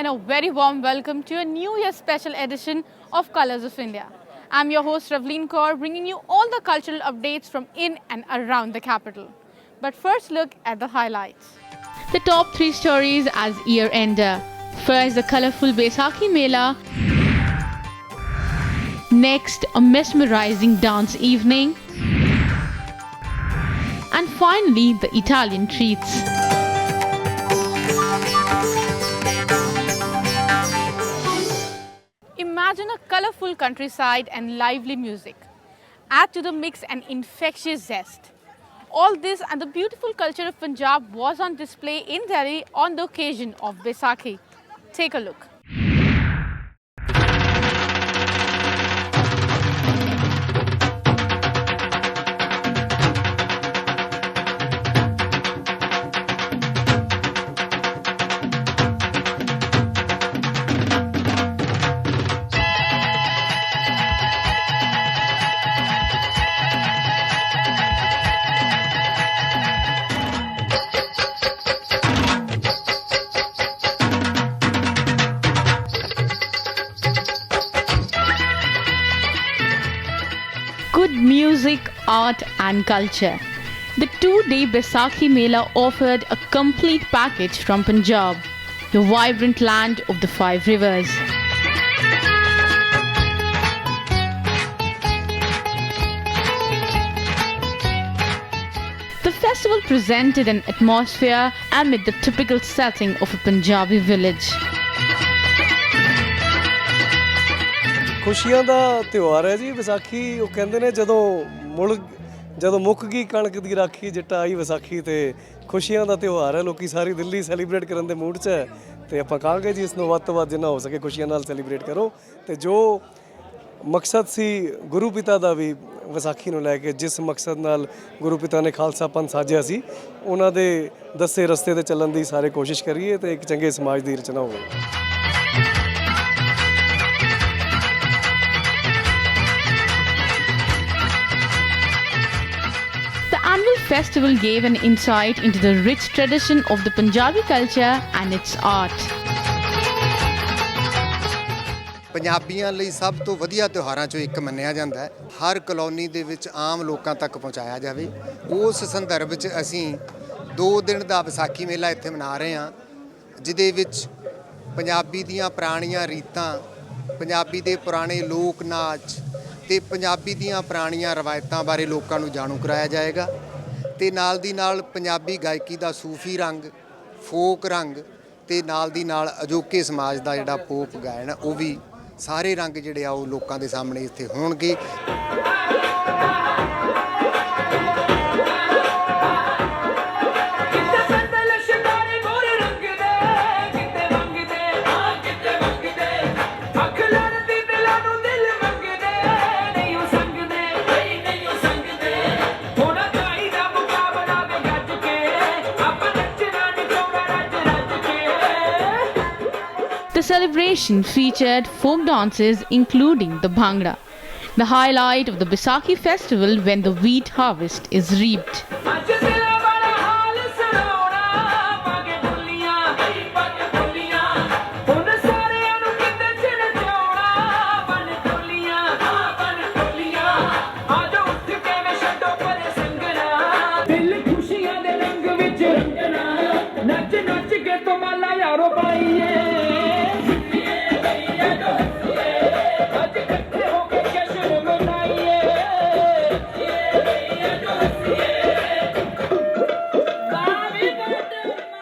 and a very warm welcome to a New Year special edition of Colours of India. I'm your host Ravleen Kaur, bringing you all the cultural updates from in and around the capital. But first, look at the highlights. The top 3 stories as year ender. First, the colourful Baisakhi Mela. Next, a mesmerizing dance evening. And finally, the Italian treats. Imagine a colourful countryside and lively music. Add to the mix an infectious zest. All this and the beautiful culture of Punjab was on display in Delhi on the occasion of Baisakhi. Take a look. Good music, art and culture. The 2-day Baisakhi Mela offered a complete package from Punjab, the vibrant land of the 5 rivers. The festival presented an atmosphere amid the typical setting of a Punjabi village. ਖੁਸ਼ੀਆਂ ਦਾ ਤਿਉਹਾਰ ਹੈ ਜੀ ਵਿਸਾਖੀ। ਉਹ ਕਹਿੰਦੇ ਨੇ ਜਦੋਂ ਮੁੱਕ ਗਈ ਕਣਕ ਦੀ ਰਾਖੀ ਜੱਟਾ ਆਈ ਵਿਸਾਖੀ, ਤੇ ਖੁਸ਼ੀਆਂ ਦਾ ਤਿਉਹਾਰ ਹੈ। ਲੋਕੀ ਸਾਰੀ ਦਿੱਲੀ ਸੈਲੀਬ੍ਰੇਟ ਕਰਨ ਦੇ ਮੂਡ 'ਚ ਹੈ, ਤੇ ਆਪਾਂ ਕਹਾਂਗੇ ਜੀ ਇਸ ਨੂੰ ਵੱਧ ਤੋਂ ਵੱਧ ਜਿੰਨਾ ਹੋ ਸਕੇ ਖੁਸ਼ੀਆਂ ਨਾਲ ਸੈਲੀਬ੍ਰੇਟ ਕਰੋ। ਤੇ ਜੋ ਮਕਸਦ ਸੀ ਗੁਰੂ ਪਿਤਾ ਦਾ ਵੀ ਵਿਸਾਖੀ ਨੂੰ ਲੈ ਕੇ, ਜਿਸ ਮਕਸਦ ਨਾਲ ਗੁਰੂ ਪਿਤਾ ਨੇ ਖਾਲਸਾ ਪੰਥ ਸਾਜਿਆ ਸੀ, ਉਹਨਾਂ ਦੇ ਦੱਸੇ ਰਸਤੇ 'ਤੇ ਚੱਲਣ ਦੀ ਸਾਰੇ ਕੋਸ਼ਿਸ਼ ਕਰੀਏ ਤੇ ਇੱਕ ਚੰਗੇ ਸਮਾਜ ਦੀ ਰਚਨਾ ਹੋਵੇ। The annual festival gave an insight into the rich tradition of the Punjabi culture and its art. ਪੰਜਾਬੀਆਂ ਲਈ ਸਭ ਤੋਂ ਵਧੀਆ ਤਿਉਹਾਰਾਂ 'ਚੋਂ ਇੱਕ ਮੰਨਿਆ ਜਾਂਦਾ ਹੈ। ਹਰ ਕਲੋਨੀ ਦੇ ਵਿੱਚ ਆਮ ਲੋਕਾਂ ਤੱਕ ਪਹੁੰਚਾਇਆ ਜਾਵੇ। ਉਸ ਸੰਦਰਭ 'ਚ ਅਸੀਂ 2 ਦਿਨ ਦਾ ਵਿਸਾਖੀ ਮੇਲਾ ਇੱਥੇ ਮਨਾ ਰਹੇ ਹਾਂ, ਜਿਹਦੇ ਵਿੱਚ ਪੰਜਾਬੀ ਦੀਆਂ ਪੁਰਾਣੀਆਂ ਰੀਤਾਂ, ਪੰਜਾਬੀ ਦੇ ਪੁਰਾਣੇ ਲੋਕ ਨਾਚ ਤੇ ਪੰਜਾਬੀ ਦੀਆਂ ਪੁਰਾਣੀਆਂ ਰਵਾਇਤਾਂ ਬਾਰੇ ਲੋਕਾਂ ਨੂੰ ਜਾਣੂ ਕਰਾਇਆ ਜਾਏਗਾ। ਤੇ ਨਾਲ ਦੀ ਨਾਲ ਪੰਜਾਬੀ ਗਾਇਕੀ ਦਾ ਸੂਫੀ ਰੰਗ, ਫੋਕ ਰੰਗ ਤੇ ਨਾਲ ਦੀ ਨਾਲ ਅਜੋਕੇ ਸਮਾਜ ਦਾ ਜਿਹੜਾ ਪੋਪ ਗਾਇਨ, ਉਹ ਵੀ ਸਾਰੇ ਰੰਗ ਜਿਹੜੇ ਆ ਉਹ ਲੋਕਾਂ ਦੇ ਸਾਹਮਣੇ ਇੱਥੇ ਹੋਣਗੇ। The celebration featured folk dances including the Bhangra, the highlight of the Baisakhi festival when the wheat harvest is reaped.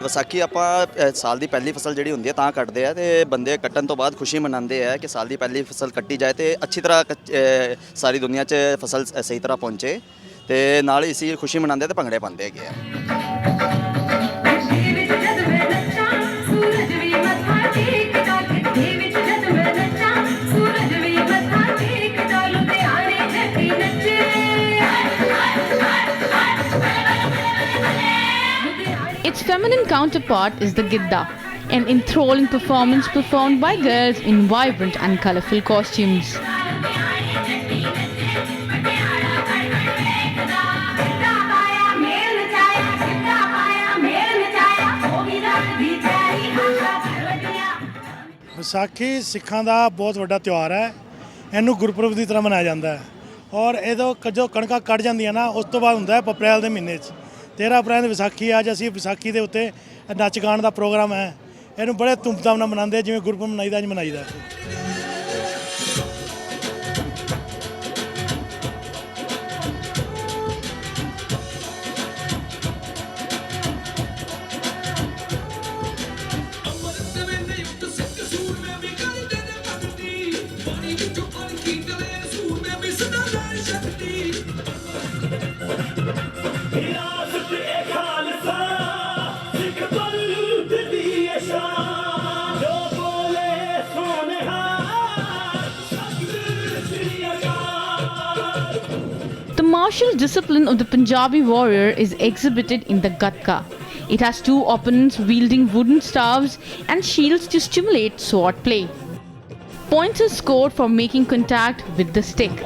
Vaisakhi ਆਪਾਂ ਸਾਲ ਦੀ ਪਹਿਲੀ ਫਸਲ ਜਿਹੜੀ ਹੁੰਦੀ ਹੈ ਤਾਂ ਕੱਟਦੇ ਆ, ਤੇ ਬੰਦੇ ਕੱਟਣ ਤੋਂ ਬਾਅਦ ਖੁਸ਼ੀ ਮਨਾਉਂਦੇ ਆ ਕਿ ਸਾਲ ਦੀ ਪਹਿਲੀ ਫਸਲ ਕੱਟੀ ਜਾਏ ਤੇ ਅੱਛੀ ਤਰ੍ਹਾਂ ਸਾਰੀ ਦੁਨੀਆ 'ਚ ਫਸਲ ਸਹੀ ਤਰ੍ਹਾਂ ਪਹੁੰਚੇ, ਤੇ ਨਾਲ ਇਸੀ ਖੁਸ਼ੀ ਮਨਾਉਂਦੇ ਤੇ ਭੰਗੜੇ ਪਾਉਂਦੇ ਹੈਗੇ ਆ। Its feminine counterpart is the Gidha, an enthralling performance performed by girls in vibrant and colourful costumes. Vaisakhi ਸਿੱਖਾਂ ਦਾ ਬਹੁਤ ਵੱਡਾ ਤਿਉਹਾਰ ਹੈ। ਇਹਨੂੰ ਗੁਰਪੁਰਬ ਦੀ ਤਰ੍ਹਾਂ ਮਨਾਇਆ ਜਾਂਦਾ ਹੈ ਔਰ ਇਹਦੋਂ ਜੋ ਕਣਕਾਂ ਕੱਢ ਜਾਂਦੀਆਂ ਨਾ ਉਸ ਤੋਂ ਬਾਅਦ ਹੁੰਦਾ ਹੈ ਅਪ੍ਰੈਲ ਦੇ ਮਹੀਨੇ 'ਚ 13 ਅਪ੍ਰੈਲ ਦੀ ਵਿਸਾਖੀ। ਅੱਜ ਅਸੀਂ ਵਿਸਾਖੀ ਦੇ ਉੱਤੇ ਨੱਚ ਗਾਣ ਦਾ ਪ੍ਰੋਗਰਾਮ ਹੈ। ਇਹਨੂੰ ਬੜੇ ਧੂਮਧਾਮ ਨਾਲ ਮਨਾਉਂਦੇ ਜਿਵੇਂ ਗੁਰਪੁਰਬ ਮਨਾਈਦਾ ਅੱਜ ਮਨਾਈਦਾ। The martial discipline of the Punjabi warrior is exhibited in the Gatka. It has two opponents wielding wooden staves and shields to stimulate sword play. Points are scored for making contact with the stick.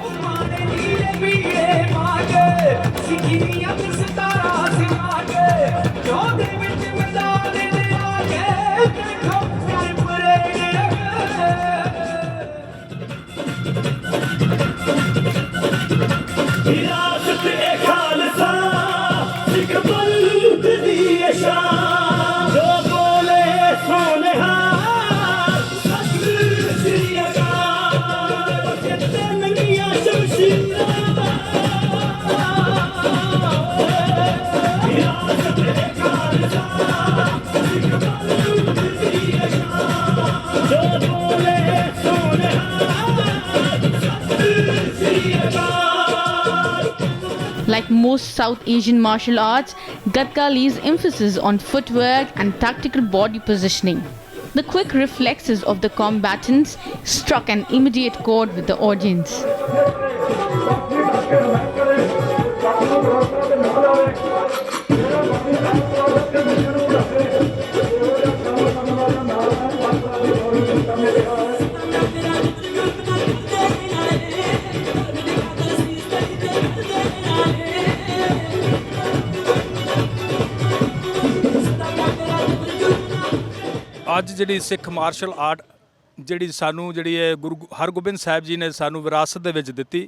Like most South Asian martial arts, Gatka lays emphasis on footwork and tactical body positioning. The quick reflexes of the combatants struck an immediate chord with the audience. ਅੱਜ ਜਿਹੜੀ ਸਿੱਖ martial art ਜਿਹੜੀ ਸਾਨੂੰ ਜਿਹੜੀ ਹੈ ਗੁਰੂ ਹਰਗੋਬਿੰਦ ਸਾਹਿਬ ਜੀ ਨੇ ਸਾਨੂੰ ਵਿਰਾਸਤ ਦੇ ਵਿੱਚ ਦਿੱਤੀ।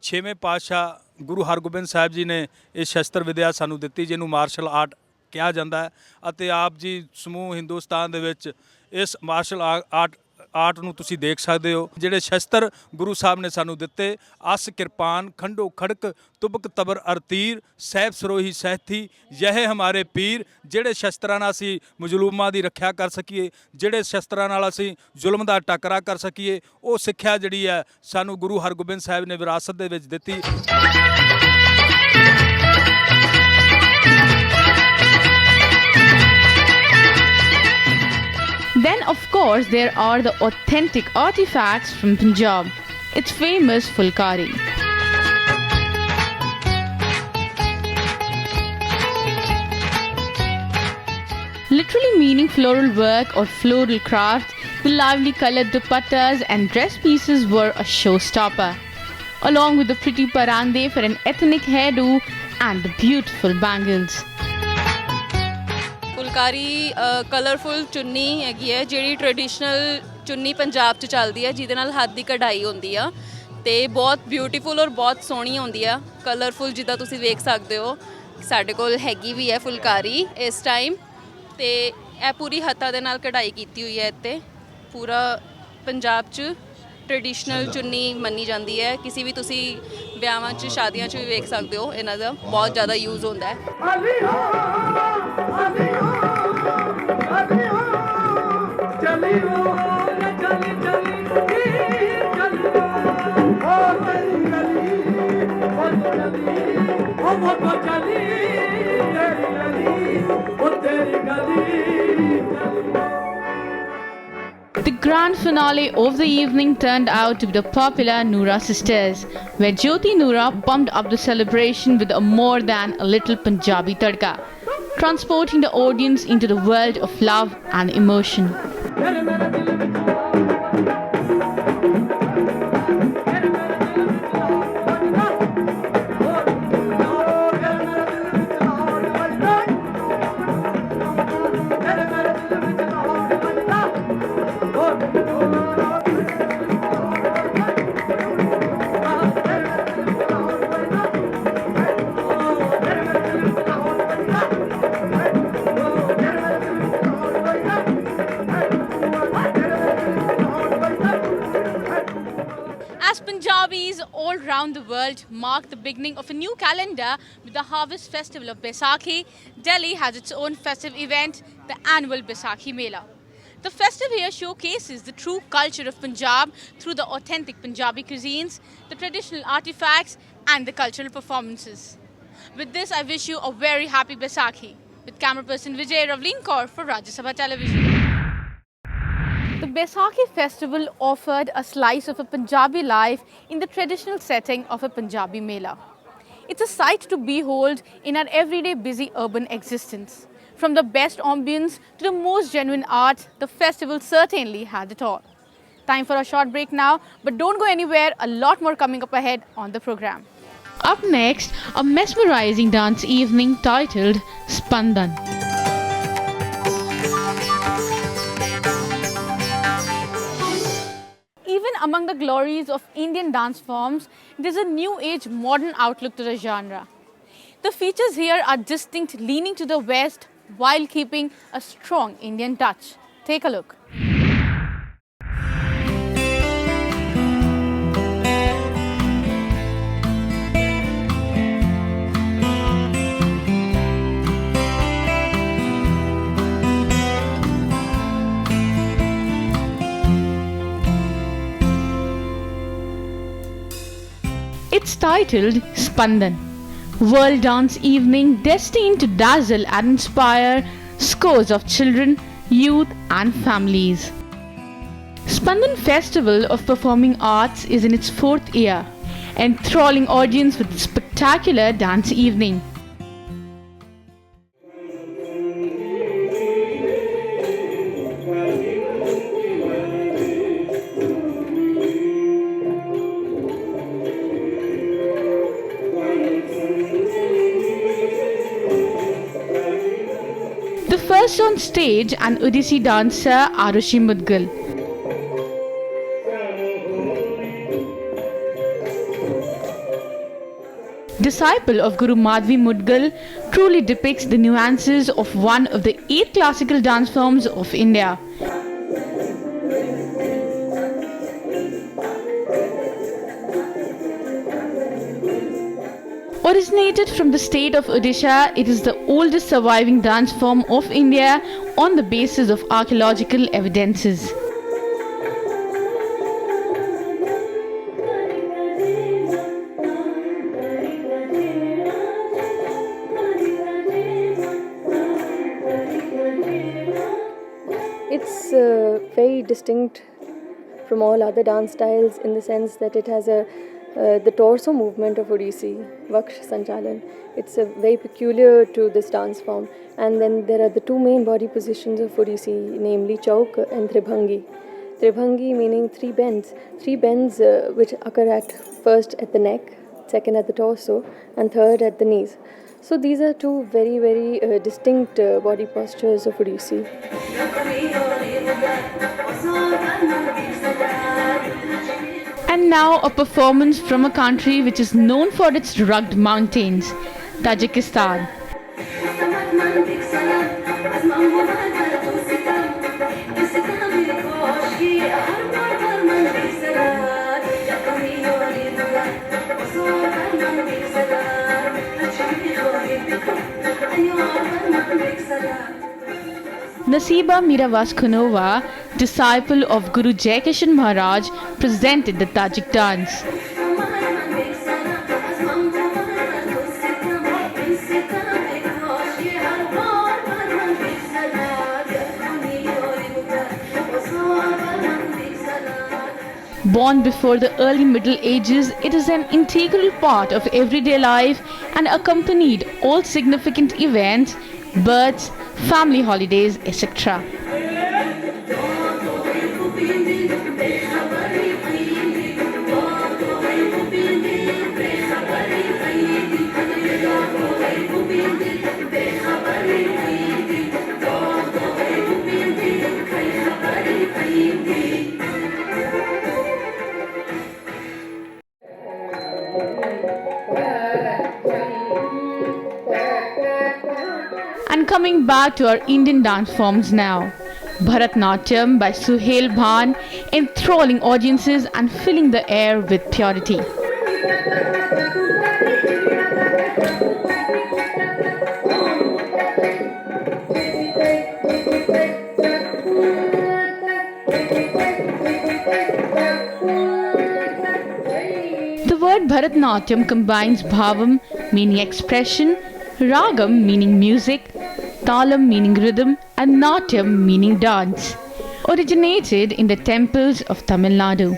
6ਵੇਂ ਪਾਤਸ਼ਾਹ ਗੁਰੂ ਹਰਗੋਬਿੰਦ ਸਾਹਿਬ ਜੀ ਨੇ ਇਹ ਸ਼ਸਤਰ ਵਿਦਿਆ ਸਾਨੂੰ ਦਿੱਤੀ ਜਿਹਨੂੰ ਮਾਰਸ਼ਲ ਆਰਟ ਕਿਹਾ ਜਾਂਦਾ ਹੈ ਅਤੇ ਆਪ ਜੀ ਸਮੂਹ ਹਿੰਦੁਸਤਾਨ ਦੇ ਵਿੱਚ ਇਸ ਮਾਰਸ਼ਲ ਆਰਟ ਨੂੰ ਤੁਸੀਂ ਦੇਖ ਸਕਦੇ ਹੋ। ਜਿਹੜੇ ਸ਼ਸਤਰ ਗੁਰੂ ਸਾਹਿਬ ਨੇ ਸਾਨੂੰ ਦਿੱਤੇ ਅਸ ਕਿਰਪਾਨ ਖੰਡੋ ਖੜਕ ਤੁਬਕ ਤਬਰ ਅਰਤੀਰ ਸਹਿਬ ਸਰੋਹੀ ਸਹਿਥੀ ਯਹ ਹਮਾਰੇ ਪੀਰ। ਜਿਹੜੇ ਸ਼ਸਤਰਾਂ ਨਾਲ ਅਸੀਂ ਮਜ਼ਲੂਮਾਂ ਦੀ ਰੱਖਿਆ ਕਰ ਸਕੀਏ, ਜਿਹੜੇ ਸ਼ਸਤਰਾਂ ਨਾਲ ਅਸੀਂ ਜ਼ੁਲਮ ਦਾ ਟਾਕਰਾ ਕਰ ਸਕੀਏ, ਉਹ ਸਿੱਖਿਆ ਜਿਹੜੀ ਹੈ ਸਾਨੂੰ ਗੁਰੂ ਹਰਗੋਬਿੰਦ ਸਾਹਿਬ ਨੇ ਵਿਰਾਸਤ ਦੇ ਵਿੱਚ ਦਿੱਤੀ। Then, of course, there are the authentic artifacts from Punjab. It's famous fulkari. Literally meaning floral work or floral craft, the lively colored dupattas and dress pieces were a showstopper, along with the pretty parande for an ethnic hairdo and the beautiful bangles. Phulkari colourful ਚੁੰਨੀ ਹੈਗੀ ਹੈ ਜਿਹੜੀ traditional ਚੁੰਨੀ ਪੰਜਾਬ 'ਚ ਚੱਲਦੀ ਹੈ ਜਿਹਦੇ ਨਾਲ ਹੱਥ ਦੀ ਕਢਾਈ ਹੁੰਦੀ ਆ ਤੇ ਬਹੁਤ ਬਿਊਟੀਫੁਲ ਔਰ ਬਹੁਤ ਸੋਹਣੀ ਹੁੰਦੀ ਆ ਕਲਰਫੁਲ। ਜਿੱਦਾਂ ਤੁਸੀਂ ਵੇਖ ਸਕਦੇ ਹੋ ਸਾਡੇ ਕੋਲ ਹੈਗੀ ਵੀ ਹੈ ਫੁਲਕਾਰੀ ਇਸ ਟਾਈਮ ਤੇ ਇਹ ਪੂਰੀ ਹੱਥਾਂ ਦੇ ਨਾਲ ਕਢਾਈ ਕੀਤੀ ਹੋਈ ਹੈ। ਇੱਥੇ ਪੂਰਾ ਪੰਜਾਬ 'ਚ ਟ੍ਰੈਡੀਸ਼ਨਲ ਚੁੰਨੀ ਮੰਨੀ ਜਾਂਦੀ ਹੈ। ਕਿਸੇ ਵੀ ਤੁਸੀਂ ਵਿਆਹਾਂ 'ਚ ਸ਼ਾਦੀਆਂ 'ਚ ਵੀ ਵੇਖ ਸਕਦੇ ਹੋ ਇਹਨਾਂ ਦਾ ਬਹੁਤ ਜ਼ਿਆਦਾ ਯੂਜ਼ ਹੁੰਦਾ ਹੈ। The grand finale of the evening turned out to be the popular Noora sisters, where Jyoti Nooran pumped up the celebration with a more than a little Punjabi tadka, transporting the audience into the world of love and emotion. around the world mark the beginning of a new calendar with the harvest festival of Baisakhi, Delhi has its own festive event, the annual Baisakhi Mela. The festival here showcases the true culture of Punjab through the authentic Punjabi cuisines, the traditional artifacts and the cultural performances. With this, I wish you a very happy Baisakhi. With camera person Vijay, Ravleen Kaur for Rajya Sabha Television. The Baisakhi festival offered a slice of a Punjabi life in the traditional setting of a Punjabi Mela. It's a sight to behold in our everyday busy urban existence. From the best ambience to the most genuine art, the festival certainly had it all. Time for a short break now, but don't go anywhere, a lot more coming up ahead on the program. Up next, a mesmerizing dance evening titled Spandan. Even among the glories of Indian dance forms, there's a new age modern outlook to the genre. The features here are distinct, leaning to the west while keeping a strong Indian touch. Take a look. It's titled Spandan, World Dance Evening destined to dazzle and inspire scores of children, youth and families. Spandan Festival of Performing Arts is in its 4th year, enthralling audience with a spectacular dance evening. First on stage, an Odissi dancer, Arushi Mudgal. Disciple of Guru Madhvi Mudgal, truly depicts the nuances of one of the 8 classical dance forms of India. Originated from the state of Odisha, it is the oldest surviving dance form of India on the basis of archaeological evidences. It's very distinct from all other dance styles in the sense that it has the torso movement of Odissi, Vaksh Sanchalan. It's very peculiar to this dance form. And then there are the 2 main body positions of Odissi, namely Chauk and Tribhangi. Tribhangi meaning 3 bends. 3 bends which occur at first at the neck, second at the torso, and third at the knees. So these are 2 very, very distinct body postures of Odissi. And now a performance from a country which is known for its rugged mountains, Tajikistan. Nasiba Miravaskunova, disciple of Guru Jaikishan Maharaj, presented the Tajik dance. Born before the early Middle Ages, it is an integral part of everyday life and accompanied all significant events, births, family holidays, etc. And coming back to our Indian dance forms now. Bharatanatyam by Suhail Bhan, enthralling audiences and filling the air with purity. The word Bharatanatyam combines bhavam, meaning expression, ragam, meaning music, talam, meaning rhythm, and natyam, meaning dance. Originated in the temples of Tamil Nadu.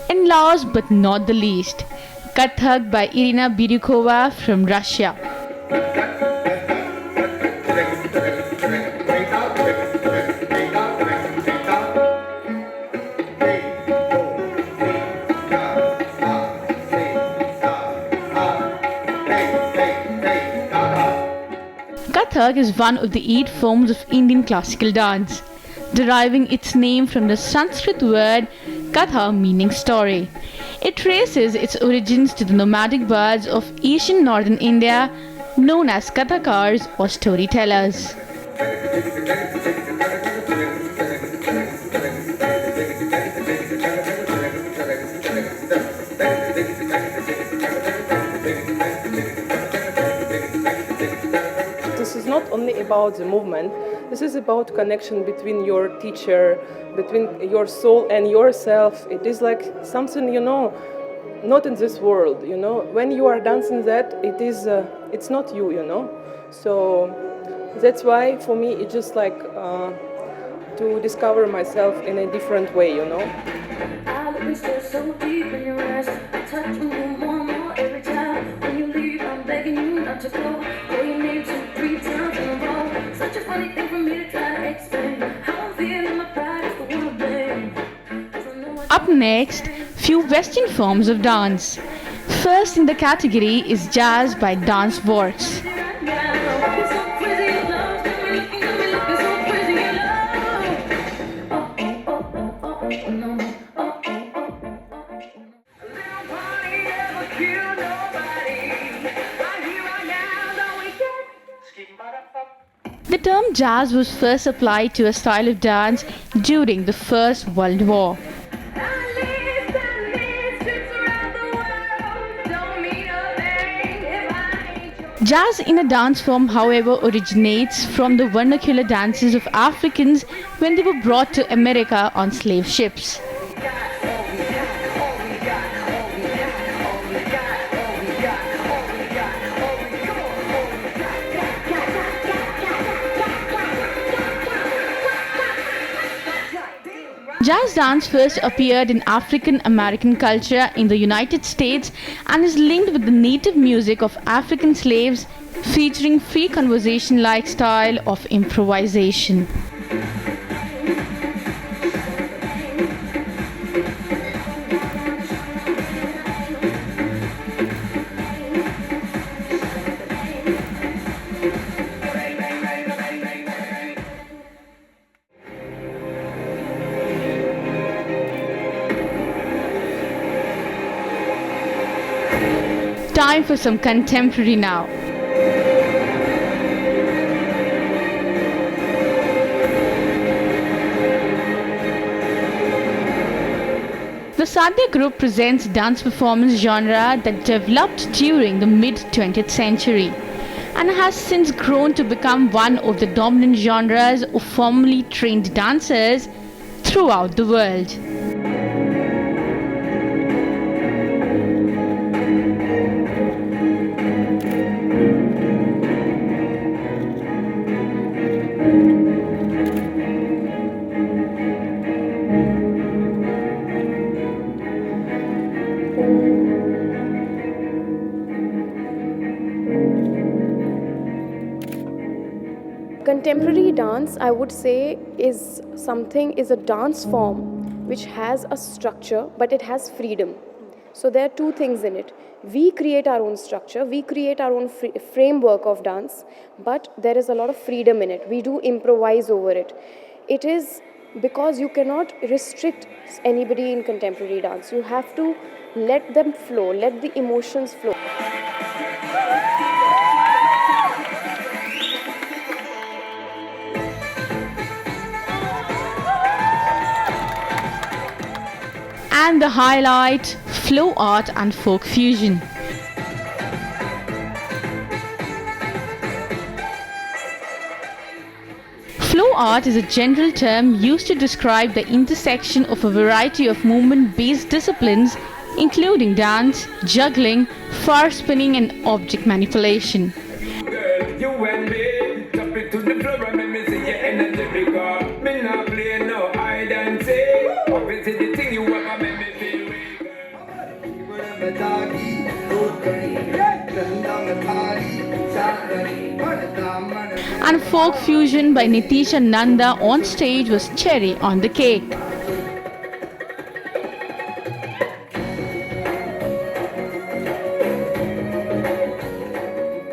And last but not the least, Kathak by Irina Biryukova from Russia. Kathak is one of the 8 forms of Indian classical dance, deriving its name from the Sanskrit word Katha, meaning story. It traces its origins to the nomadic bards of Asian northern India known as Kathakars or storytellers. This is not only about the movement, this is about connection between your teacher, between your soul and yourself. It is like something, not in this world, When you are dancing that, it's not you, So that's why for me it's just like to discover myself in a different way, I look so deep in your eyes. I touch you more and more every time. When you leave, I'm begging you not to go. Call your name 2-3 times in a row. Such a funny thing for me to try to explain. How I'm feeling, my pride is the one to blame. Up next, few Western forms of dance. First in the category is jazz by Dance-Works. The term jazz was first applied to a style of dance during the First World War. Jazz in a dance form, however, originates from the vernacular dances of Africans when they were brought to America on slave ships. Jazz dance first appeared in African American culture in the United States and is linked with the native music of African slaves, featuring free conversation-like style of improvisation. Time for some contemporary now. The Sadhya group presents dance performance genre that developed during the mid-20th century and has since grown to become one of the dominant genres of formally trained dancers throughout the world. Contemporary dance, I would say, is a dance form which has a structure, but it has freedom. So there are two things in it. We create our own structure, we create our own framework of dance, but there is a lot of freedom in it. We do improvise over it. It is because you cannot restrict anybody in contemporary dance. You have to let them flow, let the emotions flow. And the highlight, flow art and folk fusion. Flow art is a general term used to describe the intersection of a variety of movement-based disciplines, including dance, juggling, far spinning and object manipulation. You and me, jump into the floor and make me see your energy because me not play no hide and seek. Obviously the thing you ever make me feel weak. And folk fusion by Nitisha and Nanda on stage was cherry on the cake.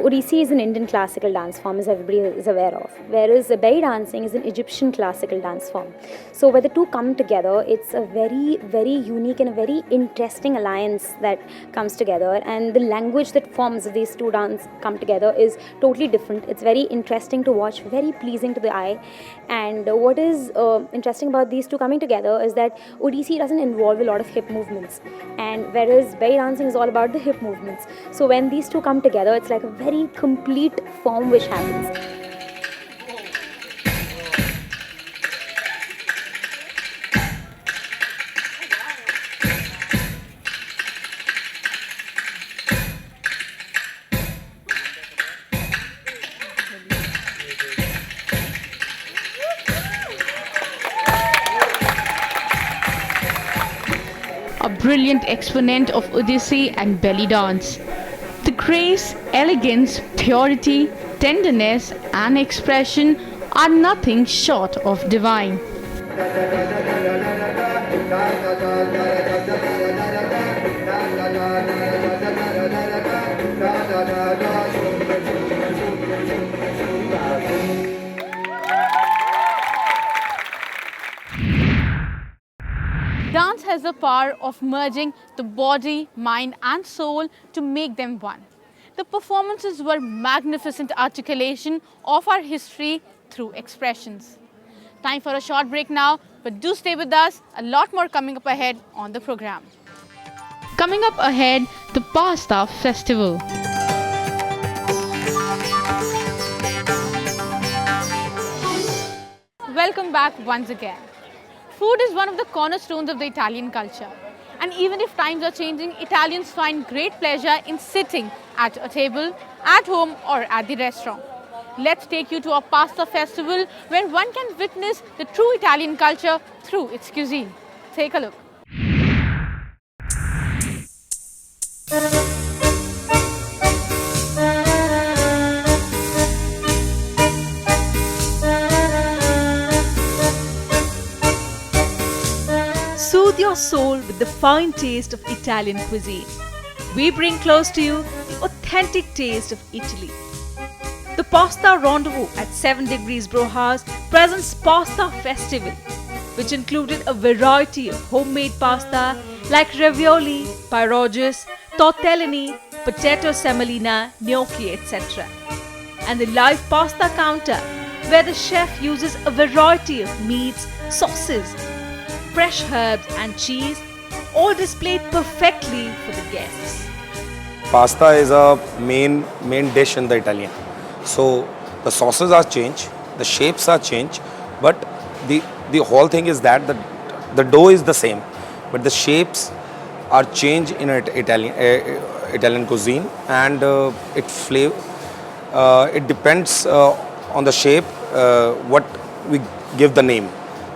Odissi is an Indian classical dance form, as everybody is aware of, whereas belly dancing is an Egyptian classical dance form. So when the two come together, it's a very, very unique and a very interesting alliance that comes together, and the language that forms these two dance come together is totally different. It's very interesting to watch, very pleasing to the eye. And what is interesting about these two coming together is that Odissi doesn't involve a lot of hip movements, and whereas belly dancing is all about the hip movements. So when these two come together, it's like a very complete form which happens. A brilliant exponent of Odissi and belly dance. The grace, elegance, purity, tenderness and expression are nothing short of divine. Dance has the power of merging the body, mind and soul to make them one. The performances were magnificent articulation of our history through expressions. Time for a short break now, but do stay with us. A lot more coming up ahead on the program. Coming up ahead, the Pasta Festival. Welcome back once again. Food is one of the cornerstones of the Italian culture. And even if times are changing, Italians find great pleasure in sitting at a table, at home or at the restaurant. Let's take you to a pasta festival where one can witness the true Italian culture through its cuisine. Take a look. Soothe your soul with the fine taste of Italian cuisine. We bring close to you the authentic taste of Italy. The Pasta Rendezvous at 7 Degrees Brew House presents Pasta Festival, which included a variety of homemade pasta like ravioli, pierogies, tortellini, potato semolina, gnocchi, etc. And the live pasta counter, where the chef uses a variety of meats, sauces, fresh herbs and cheese, all displayed perfectly for the guests. Pasta is a main dish in the Italian. So the sauces are changed, the shapes are changed, but the whole thing is that the dough is the same, but the shapes are changed in Italian cuisine, and it depends on the shape what we give the name.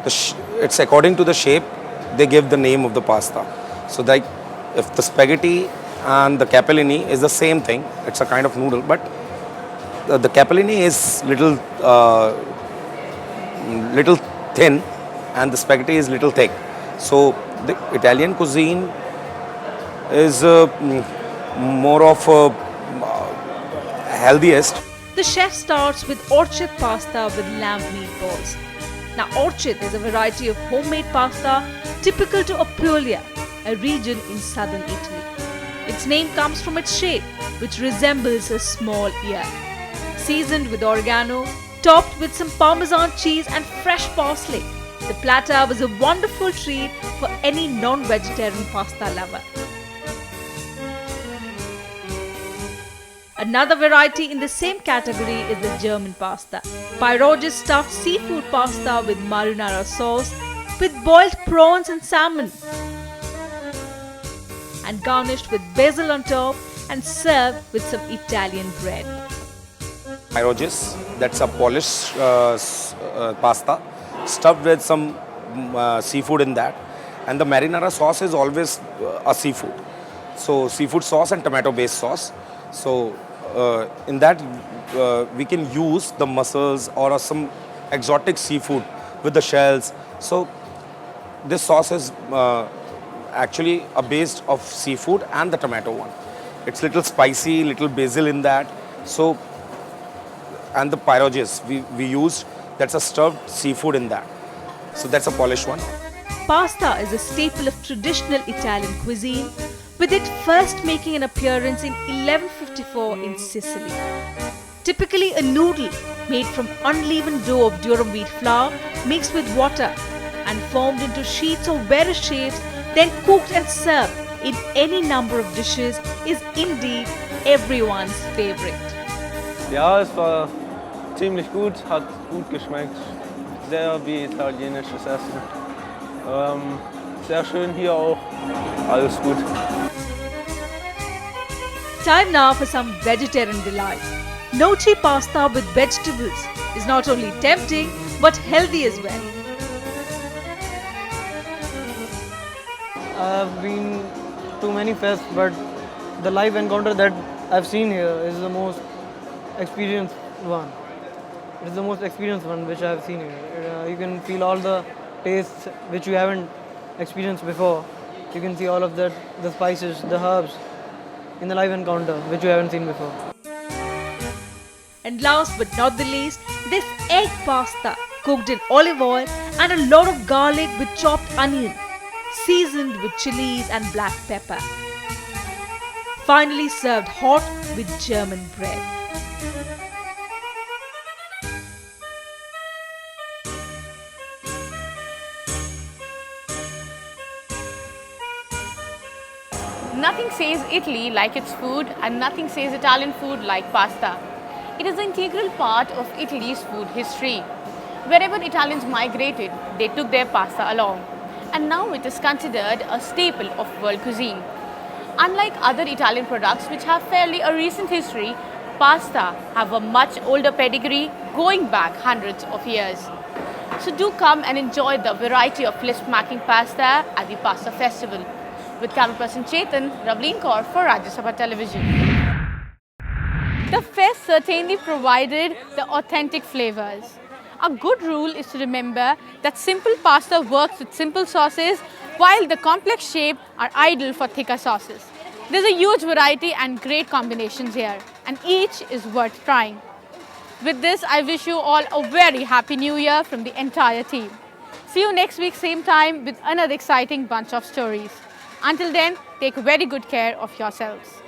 It's according to the shape they give the name of the pasta. So like if the spaghetti and the capellini is the same thing, it's a kind of noodle, but the capellini is little thin and the spaghetti is little thick. So the Italian cuisine is more of healthiest. The chef starts with orchard pasta with lamb meatballs, Now, Orchid is a variety of homemade pasta typical to Apulia, a region in southern Italy. Its name comes from its shape, which resembles a small ear. Seasoned with oregano, topped with some Parmesan cheese and fresh parsley, the platter was a wonderful treat for any non-vegetarian pasta lover. Another variety in the same category is the German pasta. Pierogies stuffed seafood pasta with marinara sauce, with boiled prawns and salmon, and garnished with basil on top and served with some Italian bread. Pierogies, that's a Polish pasta stuffed with some seafood in that, and the marinara sauce is always a seafood. So seafood sauce and tomato based sauce. So in that we can use the mussels or some exotic seafood with the shells. So this sauce is actually a base of seafood and the tomato one. It's little spicy, little basil in that. So, and the pierogies we used, that's a stuffed seafood in that. So that's a Polish one. Pasta is a staple of traditional Italian cuisine, with it first making an appearance in 1154 in Sicily. Typically a noodle made from unleavened dough of durum wheat flour mixed with water and formed into sheets of various shapes, then cooked and served in any number of dishes, is indeed everyone's favorite. Ja, es war ziemlich gut, hat gut geschmeckt, sehr wie italienisches Essen. Sehr schön hier auch, alles gut. Time now for some vegetarian delight. Noci pasta with vegetables is not only tempting but healthy as well. I've been to many fests, but the live encounter that I've seen here is the most experienced one. It is the most experienced one which I've seen here. You can feel all the tastes which you haven't experienced before. You can see all of that, the spices, the herbs in the live encounter which you haven't seen before. And last but not the least, this egg pasta cooked in olive oil and a lot of garlic with chopped onion, seasoned with chilies and black pepper. Finally served hot with German bread. Nothing says Italy like its food, and nothing says Italian food like pasta. It is an integral part of Italy's food history. Wherever Italians migrated, they took their pasta along, and now it is considered a staple of world cuisine. Unlike other Italian products which have fairly a recent history, pasta have a much older pedigree going back hundreds of years. So do come and enjoy the variety of lisp-making pasta at the Pasta Festival. With camera person Chetan, Ravleen Kaur for Rajya Sabha Television. The fest certainly provided the authentic flavors. A good rule is to remember that simple pasta works with simple sauces, while the complex shape are ideal for thicker sauces. There's a huge variety and great combinations here, and each is worth trying. With this, I wish you all a very happy new year from the entire team. See you next week, same time, with another exciting bunch of stories. Until then, take very good care of yourselves.